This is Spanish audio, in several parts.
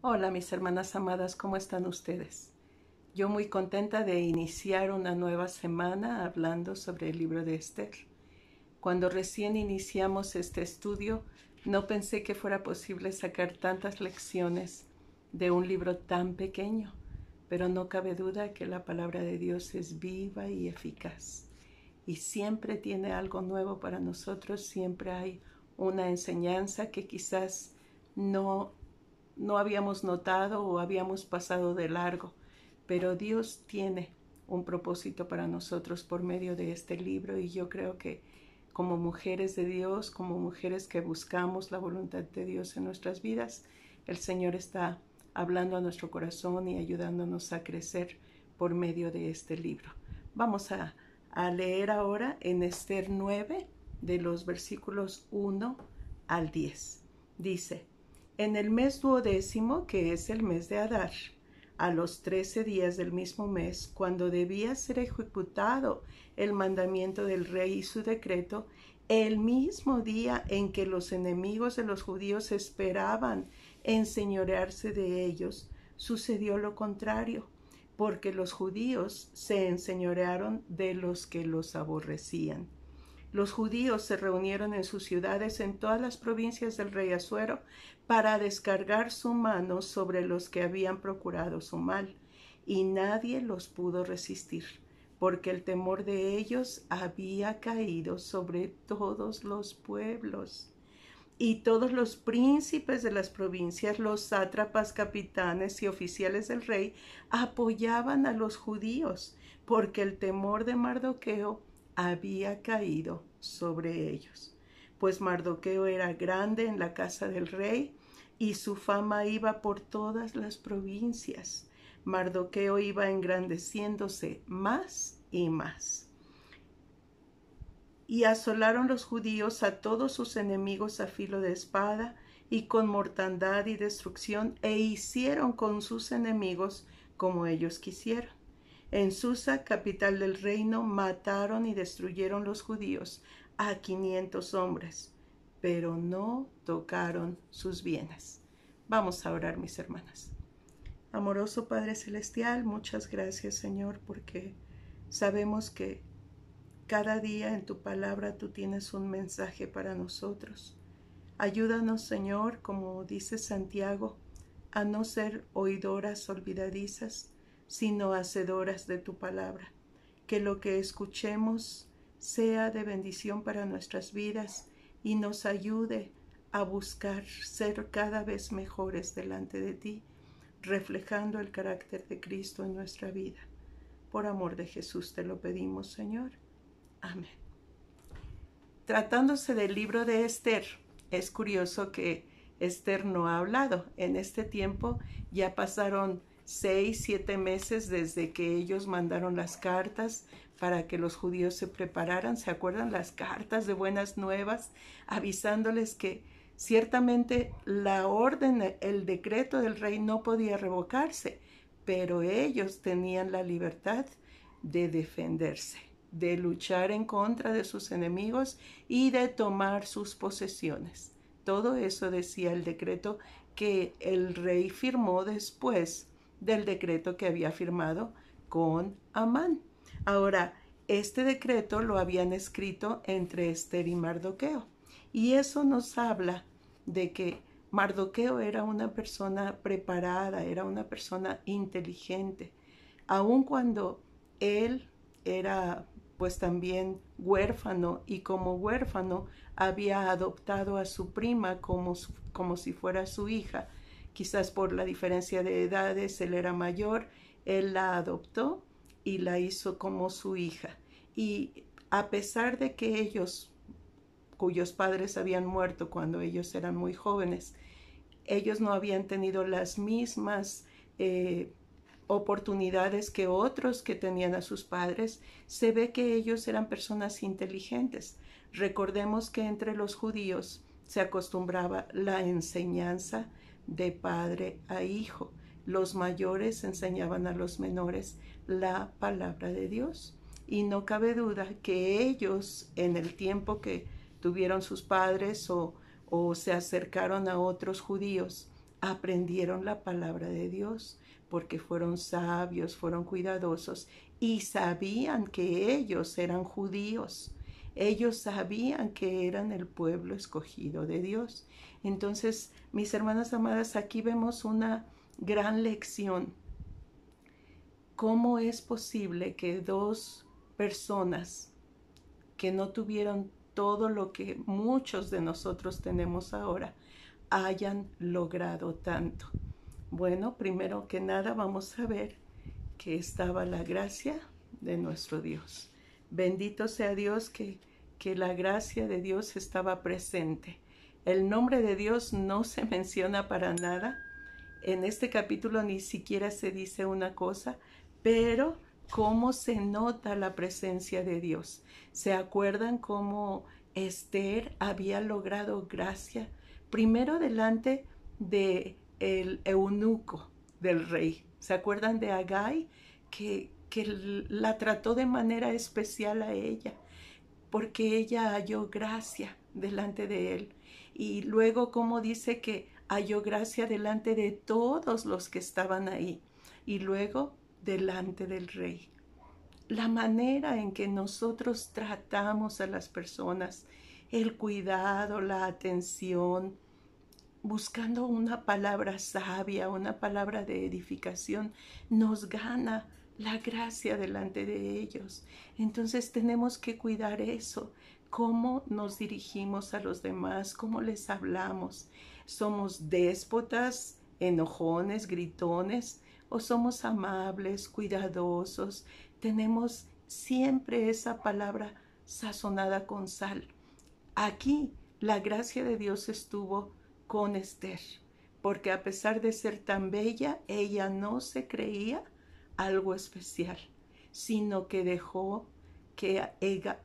Hola mis hermanas amadas, ¿cómo están ustedes? Yo muy contenta de iniciar una nueva semana hablando sobre el libro de Esther. Cuando recién iniciamos este estudio, no pensé que fuera posible sacar tantas lecciones de un libro tan pequeño, pero no cabe duda que la palabra de Dios es viva y eficaz. Y siempre tiene algo nuevo para nosotros, siempre hay una enseñanza que quizás no habíamos notado o habíamos pasado de largo, pero Dios tiene un propósito para nosotros por medio de este libro y yo creo que como mujeres de Dios, como mujeres que buscamos la voluntad de Dios en nuestras vidas, el Señor está hablando a nuestro corazón y ayudándonos a crecer por medio de este libro. Vamos a leer ahora en Esther 9 de los versículos 1 al 10. Dice: en el mes 12º, que es el mes de Adar, a los 13 días del mismo mes, cuando debía ser ejecutado el mandamiento del rey y su decreto, el mismo día en que los enemigos de los judíos esperaban enseñorearse de ellos, sucedió lo contrario, porque los judíos se enseñorearon de los que los aborrecían. Los judíos se reunieron en sus ciudades en todas las provincias del rey Asuero para descargar su mano sobre los que habían procurado su mal, y nadie los pudo resistir, porque el temor de ellos había caído sobre todos los pueblos. Y todos los príncipes de las provincias, los sátrapas, capitanes y oficiales del rey apoyaban a los judíos, porque el temor de Mardoqueo había caído sobre ellos. Pues Mardoqueo era grande en la casa del rey y su fama iba por todas las provincias. Mardoqueo iba engrandeciéndose más y más. Y asolaron los judíos a todos sus enemigos a filo de espada y con mortandad y destrucción, e hicieron con sus enemigos como ellos quisieron. En Susa, capital del reino, mataron y destruyeron los judíos a 500 hombres, pero no tocaron sus bienes. Vamos a orar, mis hermanas. Amoroso Padre Celestial, muchas gracias, Señor, porque sabemos que cada día en tu palabra tú tienes un mensaje para nosotros. Ayúdanos, Señor, como dice Santiago, a no ser oidoras olvidadizas, sino hacedoras de tu palabra. Que lo que escuchemos sea de bendición para nuestras vidas y nos ayude a buscar ser cada vez mejores delante de ti, reflejando el carácter de Cristo en nuestra vida. Por amor de Jesús te lo pedimos, Señor. Amén. Tratándose del libro de Esther, es curioso que Esther no ha hablado. En este tiempo ya pasaron 6-7 meses desde que ellos mandaron las cartas para que los judíos se prepararan. ¿Se acuerdan? Las cartas de buenas nuevas, avisándoles que ciertamente la orden, el decreto del rey no podía revocarse, pero ellos tenían la libertad de defenderse, de luchar en contra de sus enemigos y de tomar sus posesiones. Todo eso decía el decreto que el rey firmó después del decreto que había firmado con Amán. Ahora, este decreto lo habían escrito entre Esther y Mardoqueo, y eso nos habla de que Mardoqueo era una persona preparada, era una persona inteligente, aun cuando él era pues también huérfano, y como huérfano había adoptado a su prima como si fuera su hija. Quizás por la diferencia de edades, él era mayor, él la adoptó y la hizo como su hija. Y a pesar de que ellos, cuyos padres habían muerto cuando ellos eran muy jóvenes, ellos no habían tenido las mismas oportunidades que otros que tenían a sus padres. Se ve que ellos eran personas inteligentes. Recordemos que entre los judíos se acostumbraba la enseñanza de padre a hijo. Los mayores enseñaban a los menores la palabra de Dios. Y no cabe duda que ellos, en el tiempo que tuvieron sus padres o se acercaron a otros judíos aprendieron la palabra de Dios porque fueron sabios, fueron cuidadosos y sabían que ellos eran judíos. Ellos sabían que eran el pueblo escogido de Dios. Entonces, mis hermanas amadas, aquí vemos una gran lección. ¿Cómo es posible que dos personas que no tuvieron todo lo que muchos de nosotros tenemos ahora hayan logrado tanto? Bueno, primero que nada vamos a ver que estaba la gracia de nuestro Dios. Bendito sea Dios que la gracia de Dios estaba presente. El nombre de Dios no se menciona para nada. En este capítulo ni siquiera se dice una cosa, pero cómo se nota la presencia de Dios. ¿Se acuerdan cómo Esther había logrado gracia? Primero delante de el eunuco del rey. ¿Se acuerdan de Agai? Que la trató de manera especial a ella, porque ella halló gracia delante de él. Y luego, como dice que halló gracia delante de todos los que estaban ahí. Y luego, delante del rey. La manera en que nosotros tratamos a las personas, el cuidado, la atención, buscando una palabra sabia, una palabra de edificación, nos gana la gracia delante de ellos. Entonces tenemos que cuidar eso, cómo nos dirigimos a los demás, cómo les hablamos. ¿Somos déspotas, enojones, gritones? ¿O somos amables, cuidadosos? Tenemos siempre esa palabra sazonada con sal. Aquí la gracia de Dios estuvo con Esther, porque a pesar de ser tan bella, ella no se creía algo especial, sino que dejó que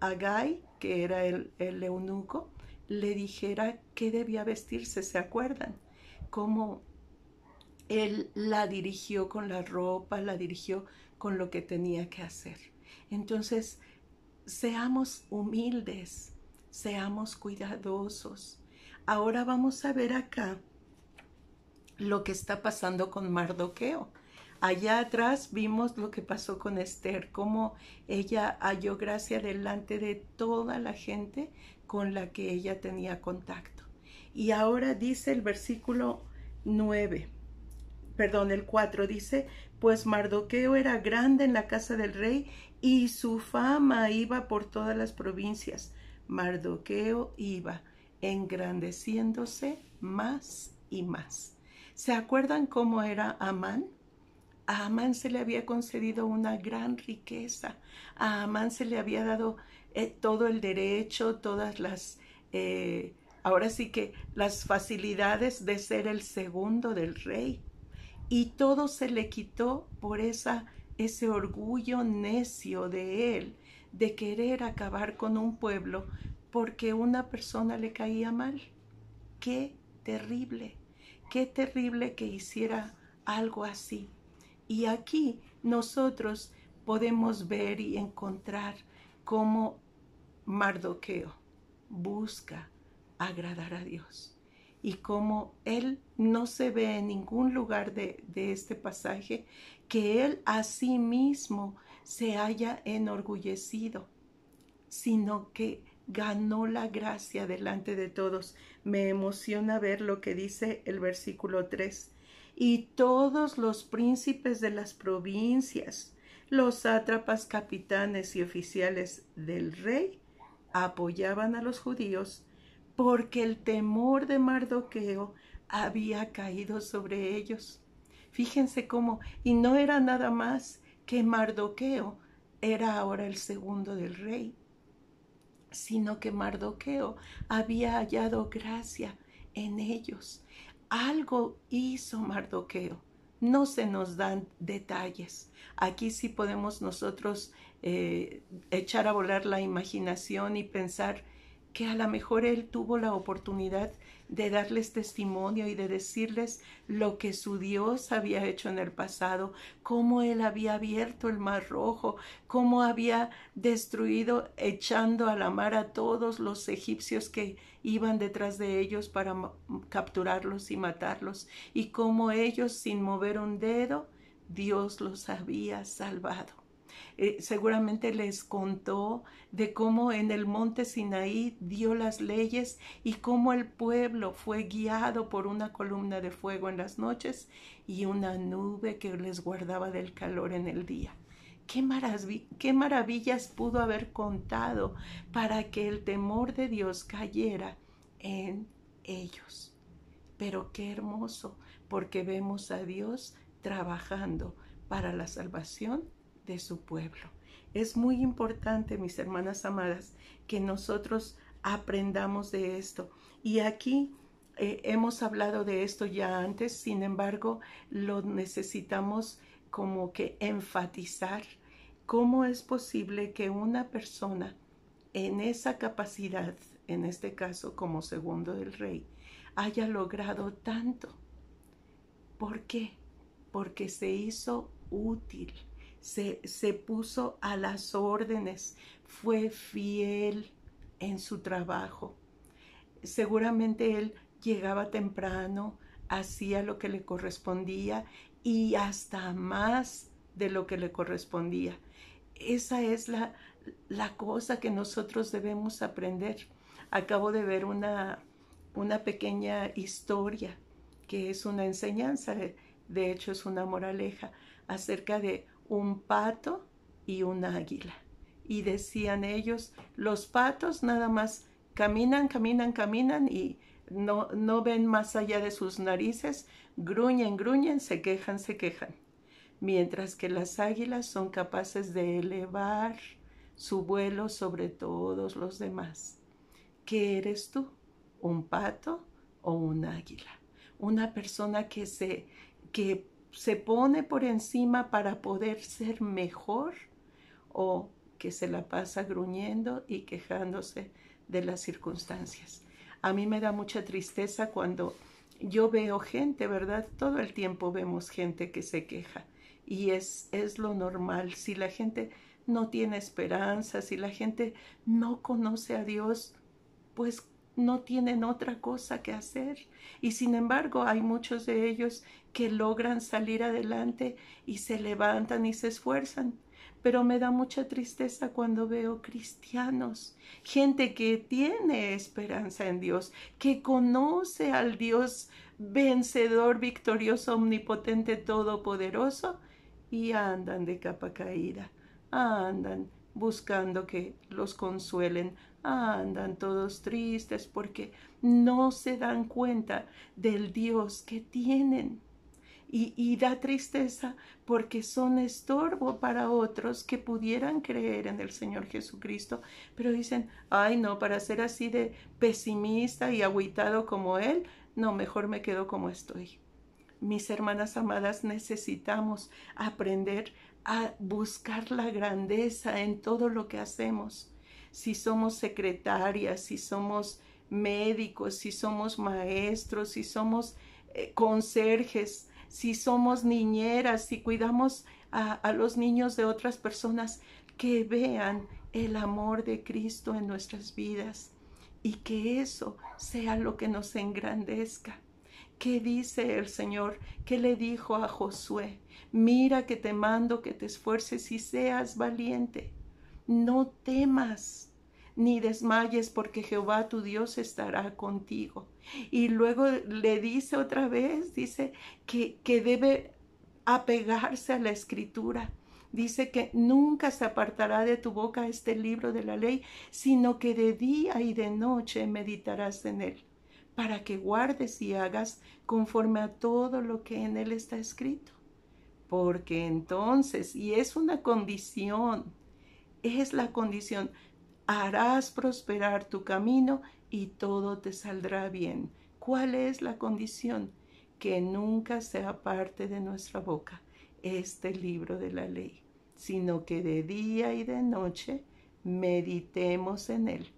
Agai, que era el eunuco, le dijera qué debía vestirse. ¿Se acuerdan? Cómo él la dirigió con la ropa, la dirigió con lo que tenía que hacer. Entonces, seamos humildes, seamos cuidadosos. Ahora vamos a ver acá lo que está pasando con Mardoqueo. Allá atrás vimos lo que pasó con Esther, cómo ella halló gracia delante de toda la gente con la que ella tenía contacto. Y ahora dice el versículo 4, dice, pues Mardoqueo era grande en la casa del rey y su fama iba por todas las provincias. Mardoqueo iba engrandeciéndose más y más. ¿Se acuerdan cómo era Amán? A Amán se le había concedido una gran riqueza. A Amán se le había dado todo el derecho, todas las, ahora sí que las facilidades de ser el segundo del rey. Y todo se le quitó por ese orgullo necio de él, de querer acabar con un pueblo porque una persona le caía mal. Qué terrible que hiciera algo así. Y aquí nosotros podemos ver y encontrar cómo Mardoqueo busca agradar a Dios y cómo él no se ve en ningún lugar de este pasaje que él a sí mismo se haya enorgullecido, sino que ganó la gracia delante de todos. Me emociona ver lo que dice el versículo 3. Y todos los príncipes de las provincias, los sátrapas, capitanes y oficiales del rey apoyaban a los judíos porque el temor de Mardoqueo había caído sobre ellos. Fíjense cómo, y no era nada más que Mardoqueo era ahora el segundo del rey, sino que Mardoqueo había hallado gracia en ellos. Algo hizo Mardoqueo. No se nos dan detalles. Aquí sí podemos nosotros echar a volar la imaginación y pensar que a lo mejor él tuvo la oportunidad de darles testimonio y de decirles lo que su Dios había hecho en el pasado, cómo él había abierto el mar rojo, cómo había destruido, echando a la mar a todos los egipcios que iban detrás de ellos para capturarlos y matarlos, y cómo ellos, sin mover un dedo, Dios los había salvado. Seguramente les contó de cómo en el monte Sinaí dio las leyes y cómo el pueblo fue guiado por una columna de fuego en las noches y una nube que les guardaba del calor en el día. Qué maravillas pudo haber contado para que el temor de Dios cayera en ellos. Pero qué hermoso, porque vemos a Dios trabajando para la salvación de su pueblo. Es muy importante, mis hermanas amadas, que nosotros aprendamos de esto. Y aquí hemos hablado de esto ya antes, sin embargo, lo necesitamos como que enfatizar. ¿Cómo es posible que una persona en esa capacidad, en este caso como segundo del rey, haya logrado tanto? ¿Por qué? Porque se hizo útil, se puso a las órdenes, fue fiel en su trabajo. Seguramente él llegaba temprano, hacía lo que le correspondía y hasta más de lo que le correspondía. Esa es la cosa que nosotros debemos aprender. Acabo de ver una pequeña historia que es una enseñanza, de hecho es una moraleja, acerca de un pato y un águila. Y decían ellos, los patos nada más caminan, caminan, caminan y no ven más allá de sus narices, gruñen, gruñen, se quejan, se quejan. Mientras que las águilas son capaces de elevar su vuelo sobre todos los demás. ¿Qué eres tú? ¿Un pato o un águila? Una persona que se pone por encima para poder ser mejor, o que se la pasa gruñendo y quejándose de las circunstancias. A mí me da mucha tristeza cuando yo veo gente, ¿verdad? Todo el tiempo vemos gente que se queja y es lo normal. Si la gente no tiene esperanza, si la gente no conoce a Dios, pues no tienen otra cosa que hacer. Y sin embargo, hay muchos de ellos que logran salir adelante y se levantan y se esfuerzan. Pero me da mucha tristeza cuando veo cristianos, gente que tiene esperanza en Dios, que conoce al Dios vencedor, victorioso, omnipotente, todopoderoso, y andan de capa caída, andan buscando que los consuelen, andan todos tristes porque no se dan cuenta del Dios que tienen. Y da tristeza porque son estorbo para otros que pudieran creer en el Señor Jesucristo, pero dicen, ay no, para ser así de pesimista y agüitado como Él, no, mejor me quedo como estoy. Mis hermanas amadas, necesitamos aprender a buscar la grandeza en todo lo que hacemos. Si somos secretarias, si somos médicos, si somos maestros, si somos conserjes, si somos niñeras, si cuidamos a los niños de otras personas, que vean el amor de Cristo en nuestras vidas y que eso sea lo que nos engrandezca. ¿Qué dice el Señor? ¿Qué le dijo a Josué? Mira que te mando que te esfuerces y seas valiente. No temas ni desmayes, porque Jehová tu Dios estará contigo. Y luego le dice otra vez, dice que debe apegarse a la Escritura. Dice que nunca se apartará de tu boca este libro de la ley, sino que de día y de noche meditarás en él, para que guardes y hagas conforme a todo lo que en él está escrito. Porque entonces, y es una condición, es la condición, harás prosperar tu camino y todo te saldrá bien. ¿Cuál es la condición? Que nunca se aparte de nuestra boca este libro de la ley, sino que de día y de noche meditemos en él,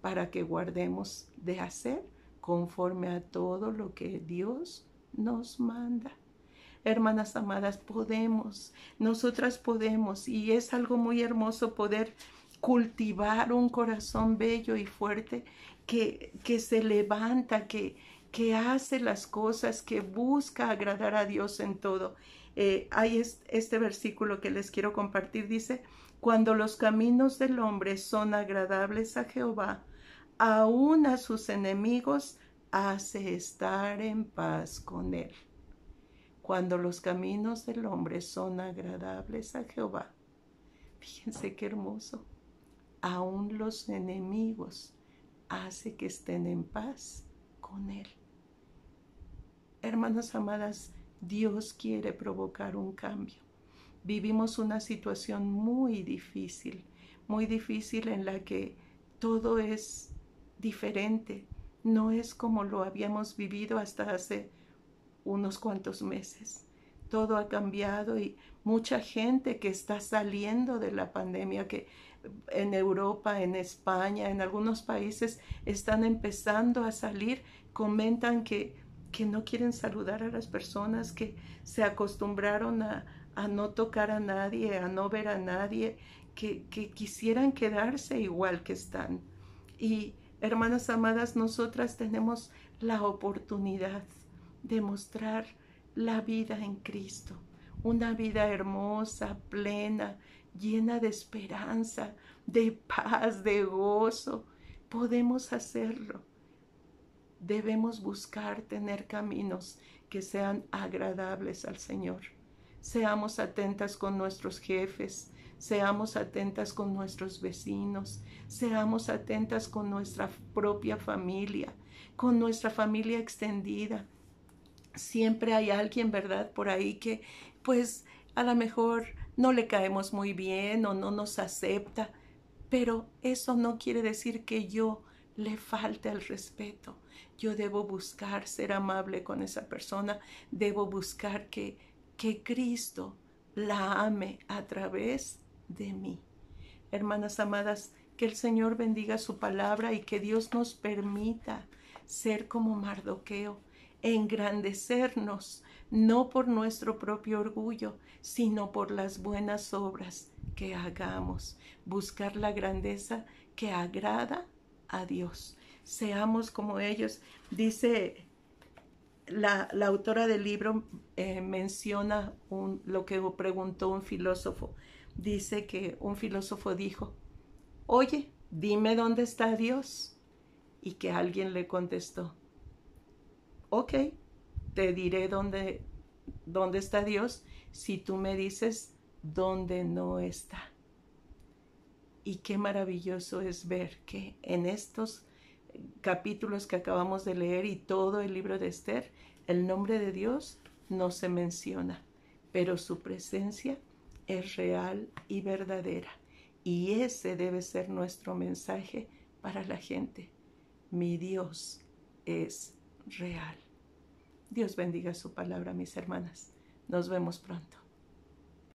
para que guardemos de hacer conforme a todo lo que Dios nos manda. Hermanas amadas, nosotras podemos, y es algo muy hermoso poder cultivar un corazón bello y fuerte que se levanta, que hace las cosas, que busca agradar a Dios en todo. Hay este versículo que les quiero compartir, dice: cuando los caminos del hombre son agradables a Jehová, aún a sus enemigos hace estar en paz con él. Cuando los caminos del hombre son agradables a Jehová, fíjense qué hermoso, aún los enemigos hace que estén en paz con él. Hermanas amadas, Dios quiere provocar un cambio. Vivimos una situación muy difícil en la que todo es diferente. No es como lo habíamos vivido hasta hace unos cuantos meses. Todo ha cambiado y mucha gente que está saliendo de la pandemia, que en Europa, en España, en algunos países están empezando a salir, comentan que no quieren saludar a las personas, que se acostumbraron a no tocar a nadie, a no ver a nadie, que quisieran quedarse igual que están. Y hermanas amadas, nosotras tenemos la oportunidad de mostrar la vida en Cristo, una vida hermosa, plena, llena de esperanza, de paz, de gozo. Podemos hacerlo. Debemos buscar tener caminos que sean agradables al Señor. Seamos atentas con nuestros jefes, seamos atentas con nuestros vecinos, seamos atentas con nuestra propia familia, con nuestra familia extendida. Siempre hay alguien, ¿verdad?, por ahí que pues a lo mejor no le caemos muy bien o no nos acepta, pero eso no quiere decir que yo le falte el respeto. Yo debo buscar ser amable con esa persona, debo buscar que Cristo la ame a través de mí. Hermanas amadas, que el Señor bendiga su palabra y que Dios nos permita ser como Mardoqueo, engrandecernos, no por nuestro propio orgullo, sino por las buenas obras que hagamos, buscar la grandeza que agrada a Dios. Seamos como ellos. Dice la autora del libro, menciona lo que preguntó un filósofo. Dice que un filósofo dijo: oye, dime dónde está Dios. Y que alguien le contestó: ok, te diré dónde está Dios si tú me dices dónde no está. Y qué maravilloso es ver que en estos capítulos que acabamos de leer y todo el libro de Esther, el nombre de Dios no se menciona, pero su presencia es real y verdadera. Y ese debe ser nuestro mensaje para la gente. Mi Dios es real. Dios bendiga su palabra, mis hermanas. Nos vemos pronto.